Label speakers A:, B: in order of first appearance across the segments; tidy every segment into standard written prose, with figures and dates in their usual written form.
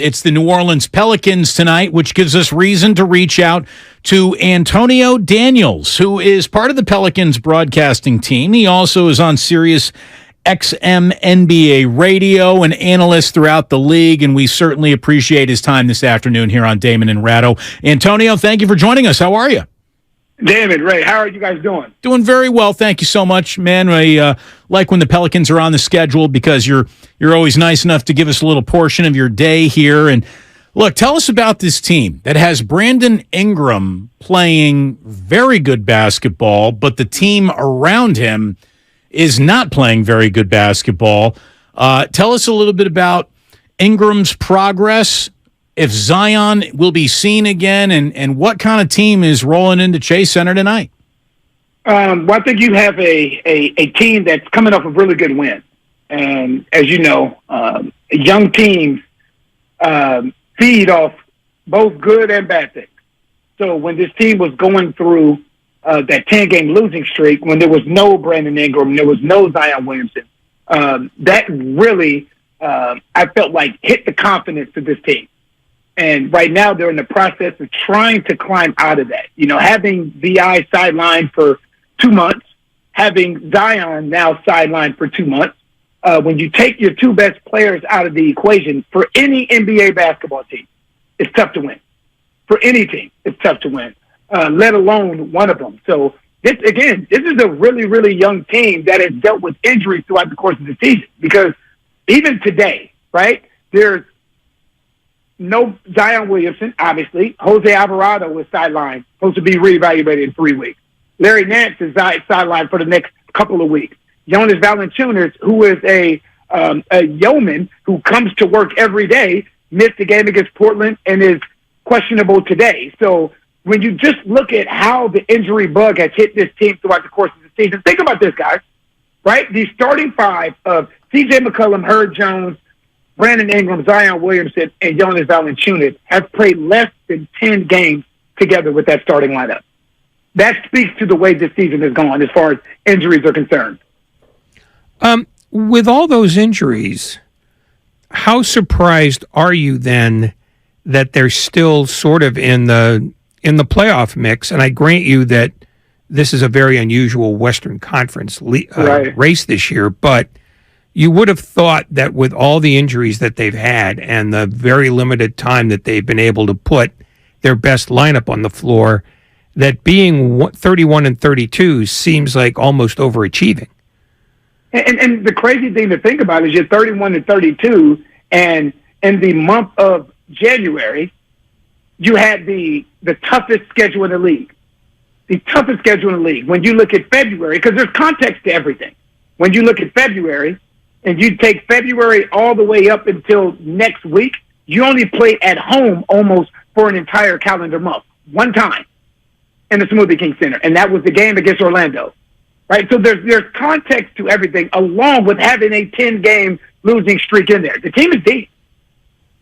A: It's the New Orleans Pelicans tonight, which gives us reason to reach out to Antonio Daniels, who is part of the Pelicans broadcasting team. He also is on SiriusXM NBA radio, an analyst throughout the league, and we certainly appreciate his time this afternoon here on Damon and Ratto. Antonio, thank you for joining us. How are you?
B: Damon, Ray, how are you guys doing?
A: Doing very well, thank you so much, man. I like when the Pelicans are on the schedule because you're always nice enough to give us a little portion of your day here. And look, tell us about this team that has Brandon Ingram playing very good basketball, but the team around him is not playing very good basketball. Tell us a little bit about Ingram's progress, if Zion will be seen again, and what kind of team is rolling into Chase Center tonight?
B: Well, I think you have a team that's coming off a really good win. And as you know, young teams feed off both good and bad things. So when this team was going through that 10-game losing streak, when there was no Brandon Ingram, there was no Zion Williamson, that really, I felt like, hit the confidence of this team. And right now they're in the process of trying to climb out of that. You know, having VI sidelined for 2 months, having Zion now sidelined for 2 months. When you take your two best players out of the equation for any NBA basketball team, it's tough to win. For any team, it's tough to win, let alone one of them. So this is a really, really young team that has dealt with injuries throughout the course of the season. Because even today, right, there's no Zion Williamson, obviously. Jose Alvarado was sidelined, supposed to be reevaluated in 3 weeks. Larry Nance is sidelined for the next couple of weeks. Jonas Valanciunas, who is a yeoman who comes to work every day, missed the game against Portland and is questionable today. So when you just look at how the injury bug has hit this team throughout the course of the season, think about this, guys, right? The starting five of C.J. McCollum, Herb Jones, Brandon Ingram, Zion Williamson, and Jonas Valanciunas have played less than 10 games together with that starting lineup. That speaks to the way this season has gone as far as injuries are concerned.
C: With all those injuries, how surprised are you then that they're still sort of in the playoff mix? And I grant you that this is a very unusual Western Conference race this year, but you would have thought that with all the injuries that they've had and the very limited time that they've been able to put their best lineup on the floor, that being 31-32 seems like almost overachieving.
B: And the crazy thing to think about is you're 31-32, and in the month of January, you had the toughest schedule in the league. The toughest schedule in the league. When you look at February, because there's context to everything. When you look at February, and you take February all the way up until next week, you only play at home almost for an entire calendar month, one time in the Smoothie King Center, and that was the game against Orlando, right? So there's context to everything, along with having a 10-game losing streak in there. The team is deep.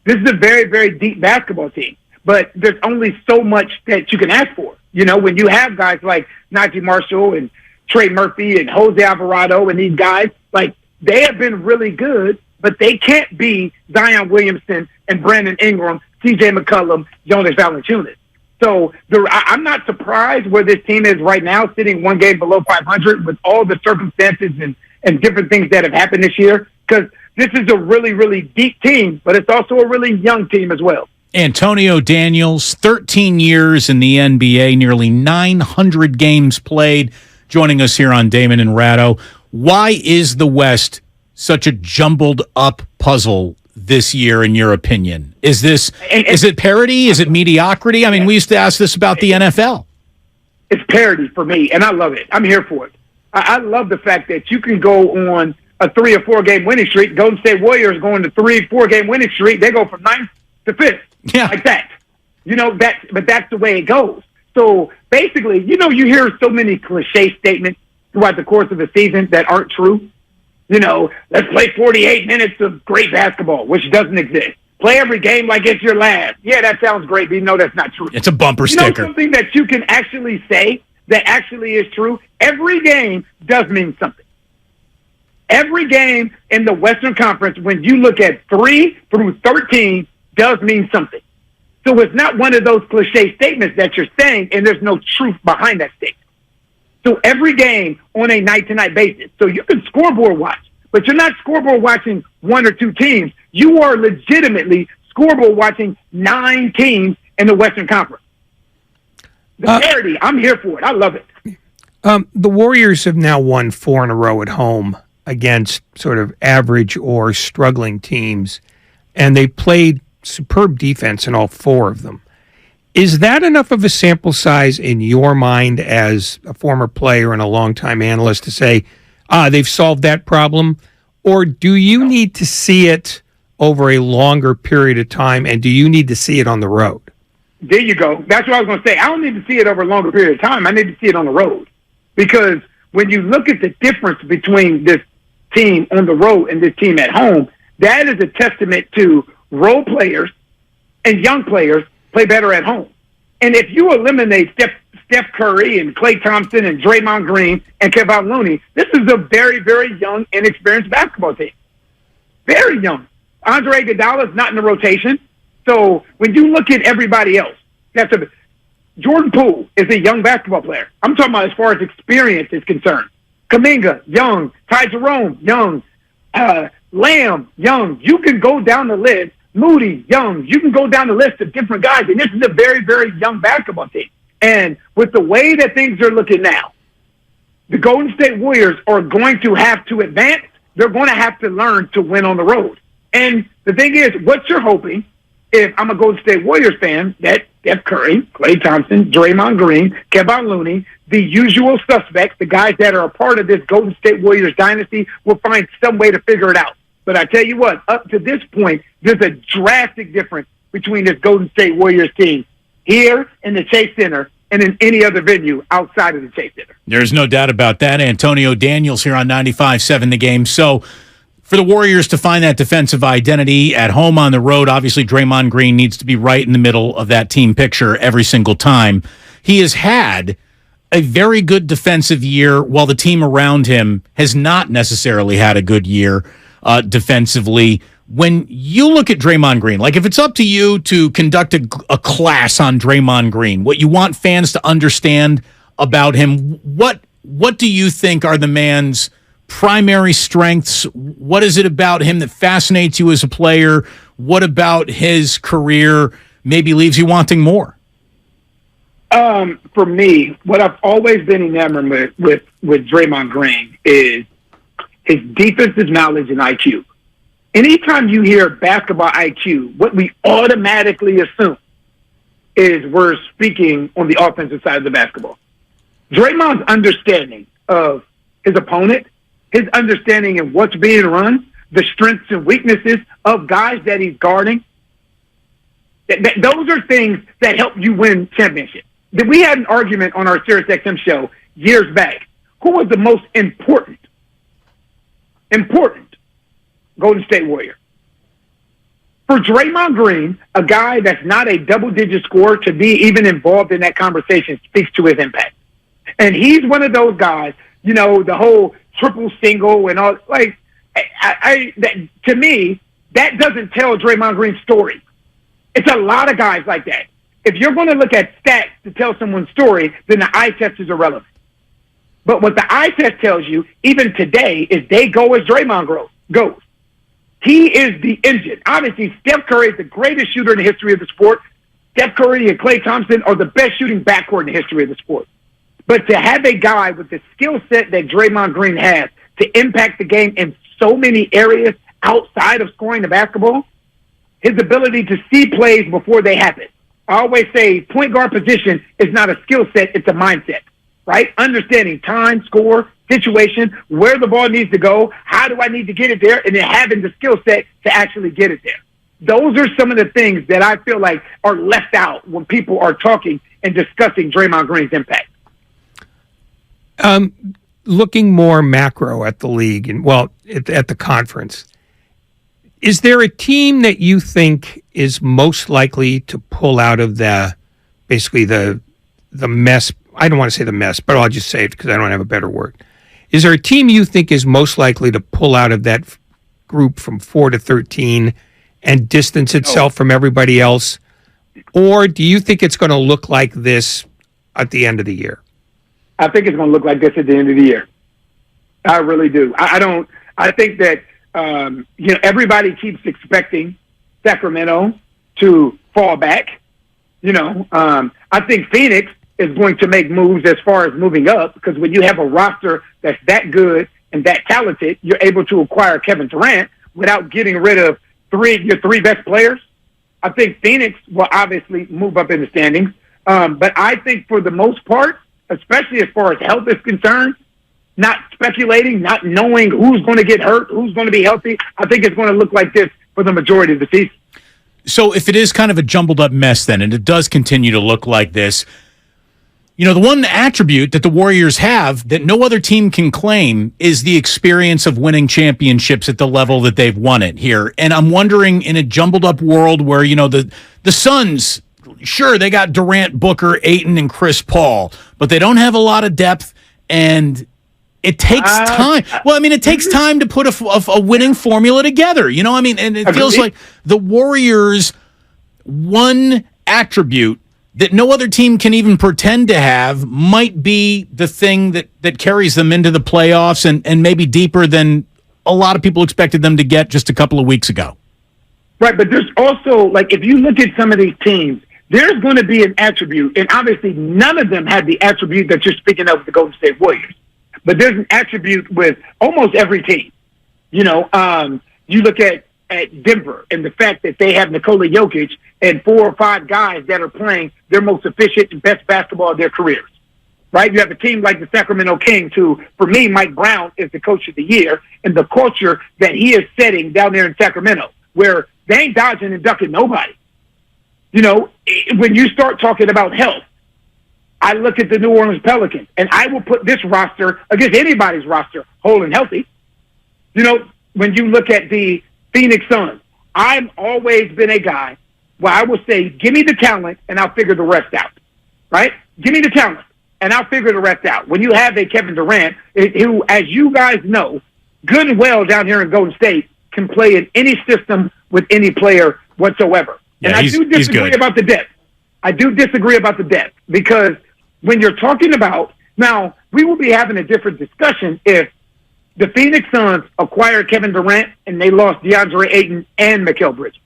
B: This is a very, very deep basketball team, but there's only so much that you can ask for. You know, when you have guys like Najee Marshall and Trey Murphy and Jose Alvarado and these guys, like, they have been really good, but they can't be Zion Williamson and Brandon Ingram, C.J. McCollum, Jonas Valanciunas. So I'm not surprised where this team is right now, sitting one game below 500 with all the circumstances and different things that have happened this year, because this is a really, really deep team, but it's also a really young team as well.
A: Antonio Daniels, 13 years in the NBA, nearly 900 games played, joining us here on Damon and Ratto. Why is the West such a jumbled up puzzle this year, in your opinion? Is it parity? Is it mediocrity? I mean, we used to ask this about the NFL.
B: It's parity for me, and I love it. I'm here for it. I love the fact that you can go on a 3 or 4 game winning streak. Golden State Warriors go on a 3-4 game winning streak. They go from 9th to 5th, like that. You know, but that's the way it goes. So basically, you know, you hear so many cliche statements throughout the course of the season that aren't true. You know, let's play 48 minutes of great basketball, which doesn't exist. Play every game like it's your last. Yeah, that sounds great, but you know that's not true.
A: It's a bumper sticker.
B: You know something that you can actually say that actually is true? Every game does mean something. Every game in the Western Conference, when you look at 3 through 13, does mean something. So it's not one of those cliche statements that you're saying and there's no truth behind that statement. So every game on a night-to-night basis. So you can scoreboard watch, but you're not scoreboard watching one or two teams. You are legitimately scoreboard watching 9 teams in the Western Conference. The parity, I'm here for it. I love it.
C: The Warriors have now won 4 in a row at home against sort of average or struggling teams, and they played superb defense in all 4 of them. Is that enough of a sample size in your mind as a former player and a longtime analyst to say, they've solved that problem? Or do you need to see it over a longer period of time, and do you need to see it on the road?
B: There you go. That's what I was going to say. I don't need to see it over a longer period of time. I need to see it on the road. Because when you look at the difference between this team on the road and this team at home, that is a testament to role players and young players play better at home. And if you eliminate Steph Curry and Klay Thompson and Draymond Green and Kevin Looney, this is a very, very young, inexperienced basketball team. Very young. Andre Iguodala is not in the rotation. So when you look at everybody else, Jordan Poole is a young basketball player. I'm talking about as far as experience is concerned. Kuminga, young. Ty Jerome, young. Lamb, young. You can go down the list. Moody, young. You can go down the list of different guys. And this is a very, very young basketball team. And with the way that things are looking now, the Golden State Warriors are going to have to advance. They're going to have to learn to win on the road. And the thing is, what you're hoping, if I'm a Golden State Warriors fan, that Steph Curry, Klay Thompson, Draymond Green, Kevin Looney, the usual suspects, the guys that are a part of this Golden State Warriors dynasty, will find some way to figure it out. But I tell you what, up to this point, there's a drastic difference between this Golden State Warriors team here in the Chase Center and in any other venue outside of the Chase Center.
A: There's no doubt about that. Antonio Daniels here on 95.7 The Game. So for the Warriors to find that defensive identity at home, on the road, obviously Draymond Green needs to be right in the middle of that team picture every single time. He has had a very good defensive year while the team around him has not necessarily had a good year defensively. When you look at Draymond Green, like if it's up to you to conduct a class on Draymond Green, what you want fans to understand about him, what do you think are the man's primary strengths? What is it about him that fascinates you as a player? What about his career maybe leaves you wanting more?
B: For me, what I've always been enamored with Draymond Green is his defensive knowledge and IQ. Anytime you hear basketball IQ, what we automatically assume is we're speaking on the offensive side of the basketball. Draymond's understanding of his opponent, his understanding of what's being run, the strengths and weaknesses of guys that he's guarding, those are things that help you win championships. We had an argument on our SiriusXM show years back. Who was the most important Golden State Warrior? For Draymond Green, a guy that's not a double-digit scorer, to be even involved in that conversation speaks to his impact. And he's one of those guys, you know, the whole triple single and all, like, to me, that doesn't tell Draymond Green's story. It's a lot of guys like that. If you're going to look at stats to tell someone's story, then the eye test is irrelevant. But what the eye test tells you, even today, is they go as Draymond goes. He is the engine. Obviously, Steph Curry is the greatest shooter in the history of the sport. Steph Curry and Klay Thompson are the best shooting backcourt in the history of the sport. But to have a guy with the skill set that Draymond Green has to impact the game in so many areas outside of scoring the basketball, his ability to see plays before they happen. I always say point guard position is not a skill set, it's a mindset, right? Understanding time, score, situation, where the ball needs to go, how do I need to get it there, and then having the skill set to actually get it there. Those are some of the things that I feel like are left out when people are talking and discussing Draymond Green's impact.
C: Looking more macro at the league and, well, at the conference, is there a team that you think is most likely to pull out of the mess? I don't want to say the mess, but I'll just say it because I don't have a better word. Is there a team you think is most likely to pull out of that group from 4 to 13 and distance itself from everybody else? Or do you think it's going to look like this at the end of the year?
B: I think it's going to look like this at the end of the year. I really do. I think that, everybody keeps expecting Sacramento to fall back. I think Phoenix is going to make moves as far as moving up, because when you have a roster that's that good and that talented, you're able to acquire Kevin Durant without getting rid of your three best players. I think Phoenix will obviously move up in the standings. But I think for the most part, especially as far as health is concerned, not speculating, not knowing who's going to get hurt, who's going to be healthy, I think it's going to look like this for the majority of the season.
A: So if it is kind of a jumbled up mess then, and it does continue to look like this, the one attribute that the Warriors have that no other team can claim is the experience of winning championships at the level that they've won it here. And I'm wondering, in a jumbled up world where, the Suns, sure, they got Durant, Booker, Ayton, and Chris Paul, but they don't have a lot of depth, and it takes time. Well, it takes time to put a winning formula together, and it feels like the Warriors' one attribute that no other team can even pretend to have might be the thing that carries them into the playoffs and maybe deeper than a lot of people expected them to get just a couple of weeks ago.
B: Right, but there's also, if you look at some of these teams, there's going to be an attribute, and obviously none of them had the attribute that you're speaking of with the Golden State Warriors. But there's an attribute with almost every team. You look at Denver and the fact that they have Nikola Jokic and 4 or 5 guys that are playing their most efficient and best basketball of their careers, right? You have a team like the Sacramento Kings, who, for me, Mike Brown is the coach of the year, and the culture that he is setting down there in Sacramento, where they ain't dodging and ducking nobody. When you start talking about health, I look at the New Orleans Pelicans, and I will put this roster against anybody's roster whole and healthy. When you look at the Phoenix Suns, I've always been a guy where I will say, give me the talent, and I'll figure the rest out, right? Give me the talent, and I'll figure the rest out. When you have a Kevin Durant, who, as you guys know, good and well down here in Golden State, can play in any system with any player whatsoever.
A: Yeah,
B: and I do disagree about the depth. I do disagree about the depth, because when you're talking about, now, we will be having a different discussion if the Phoenix Suns acquired Kevin Durant and they lost DeAndre Ayton and Mikal Bridges.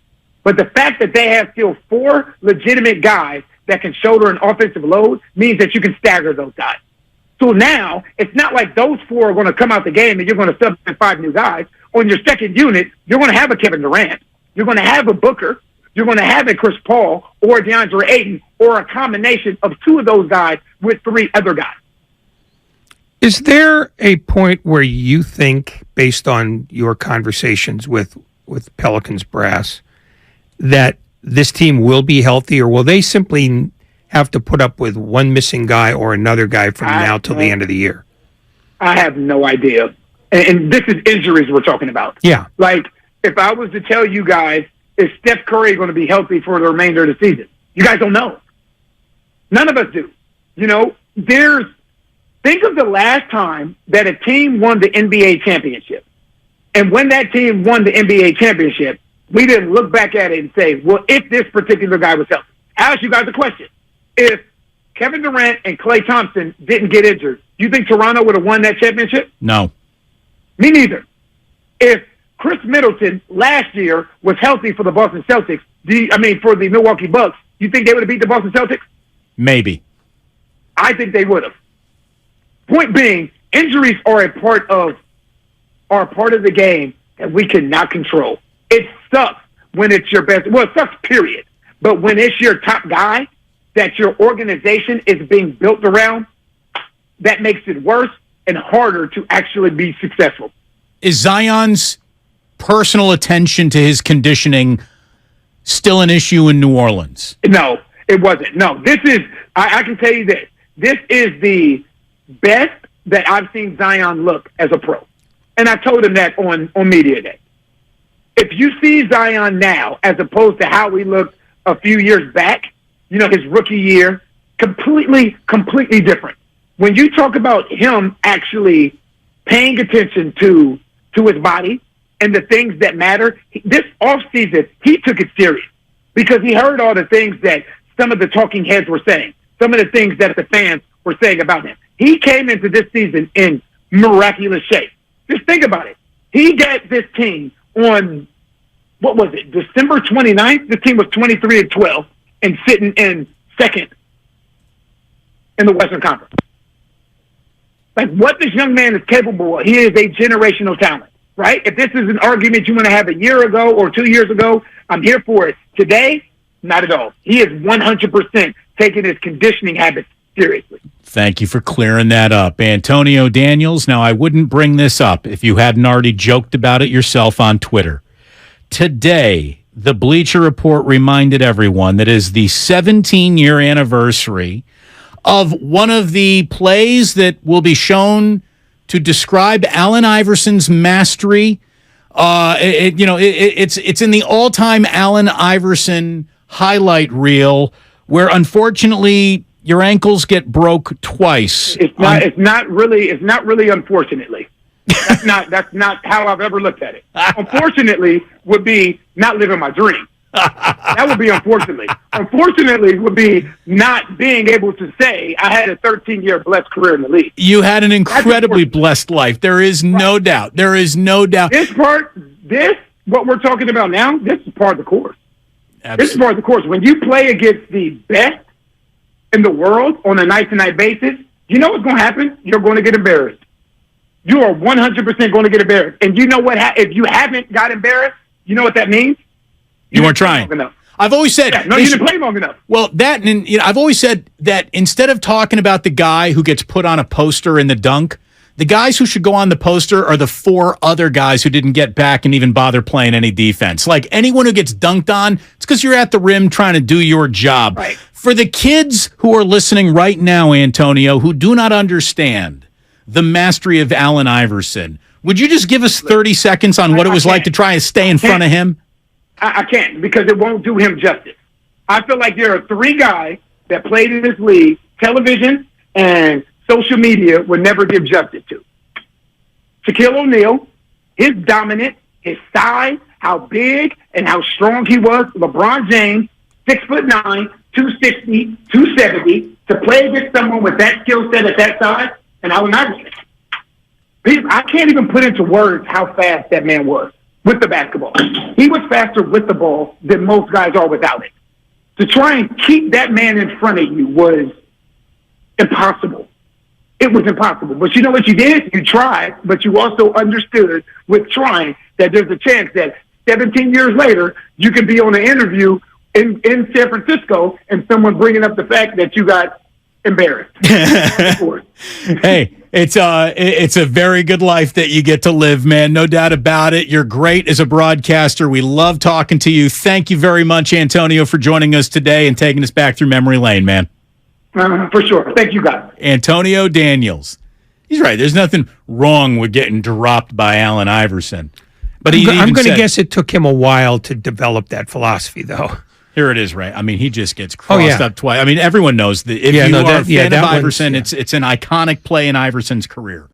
B: But the fact that they have still 4 legitimate guys that can shoulder an offensive load means that you can stagger those guys. So now, it's not like those 4 are going to come out the game and you're going to sub in 5 new guys. On your second unit, you're going to have a Kevin Durant. You're going to have a Booker. You're going to have a Chris Paul or a DeAndre Ayton, or a combination of 2 of those guys with 3 other guys.
C: Is there a point where you think, based on your conversations with Pelicans brass, that this team will be healthy, or will they simply have to put up with one missing guy or another guy from now till the end of the year?
B: I have no idea. And this is injuries we're talking about.
C: Yeah.
B: If I was to tell you guys, is Steph Curry going to be healthy for the remainder of the season? You guys don't know. None of us do. Think of the last time that a team won the NBA championship. And when that team won the NBA championship, we didn't look back at it and say, well, if this particular guy was healthy. I ask you guys a question. If Kevin Durant and Klay Thompson didn't get injured, do you think Toronto would have won that championship?
A: No.
B: Me neither. If Chris Middleton last year was healthy for the Boston Celtics, for the Milwaukee Bucks, you think they would have beat the Boston Celtics?
A: Maybe.
B: I think they would have. Point being, injuries are a part of the game that we cannot control. It sucks when it's your best. Well, it sucks, period. But when it's your top guy that your organization is being built around, that makes it worse and harder to actually be successful.
A: Is Zion's personal attention to his conditioning still an issue in New Orleans?
B: No, it wasn't. No, this is, I can tell you this. This is the best that I've seen Zion look as a pro. And I told him that on Media Day. If you see Zion now as opposed to how he looked a few years back, his rookie year, completely different. When you talk about him actually paying attention to his body and the things that matter. This offseason, he took it serious because he heard all the things that some of the talking heads were saying, some of the things that the fans were saying about him. He came into this season in miraculous shape. Just think about it. He got this team on, what was it, December 29th? This team was 23-12 and sitting in second in the Western Conference. Like, what this young man is capable of, he is a generational talent, right? If this is an argument you want to have a year ago or 2 years ago, I'm here for it. Today, not at all. He is 100% taking his conditioning habits seriously.
A: Thank you for clearing that up. Antonio Daniels, now I wouldn't bring this up if you hadn't already joked about it yourself on Twitter. Today, the Bleacher Report reminded everyone that is the 17-year anniversary of one of the plays that will be shown to describe Allen Iverson's mastery. It's in the all-time Allen Iverson highlight reel where, unfortunately, your ankles get broke twice.
B: It's not really unfortunately. That's not how I've ever looked at it. Unfortunately would be not living my dream. That would be unfortunately. Unfortunately would be not being able to say I had a 13-year blessed career in the league.
A: You had an incredibly blessed life. There is no doubt. There is no doubt.
B: What we're talking about now, this is part of the course.
A: Absolutely.
B: This is part of the course. When you play against the best in the world on a night-to-night basis, you know what's going to happen? You're going to get embarrassed. You are 100% going to get embarrassed. And you know what? If you haven't got embarrassed, you know what that means?
A: You weren't trying. I've always said,
B: you didn't play long enough.
A: Well, I've always said that instead of talking about the guy who gets put on a poster in the dunk, the guys who should go on the poster are the four other guys who didn't get back and even bother playing any defense. Like, anyone who gets dunked on, it's because you're at the rim trying to do your job.
B: Right.
A: For the kids who are listening right now, Antonio, who do not understand the mastery of Allen Iverson, would you just give us 30 seconds on what it was like to try and stay in front of him?
B: I can't, because it won't do him justice. I feel like there are three guys that played in this league, television and social media would never give justice to. Shaquille O'Neal, his dominance, his size, how big and how strong he was. LeBron James, 6'9", 260, 270, to play against someone with that skill set at that size, and Allen Iverson. I can't even put into words how fast that man was with the basketball. He was faster with the ball than most guys are without it. To try and keep that man in front of you was impossible. It was impossible. But you know what you did? You tried, but you also understood with trying that there's a chance that 17 years later, you could be on an interview in San Francisco and someone bringing up the fact that you got embarrassed.
A: Hey, it's a very good life that you get to live, man. No doubt about it. You're great as a broadcaster. We love talking to you. Thank you very much, Antonio, for joining us today and taking us back through memory lane, man.
B: For sure. Thank you, guys.
A: Antonio Daniels. He's right. There's nothing wrong with getting dropped by Allen Iverson. But
C: I'm going to guess it took him a while to develop that philosophy, though.
A: Here it is, Ray. I mean, he just gets crossed up twice. I mean, everyone knows that if you are a fan of Iverson, it's an iconic play in Iverson's career.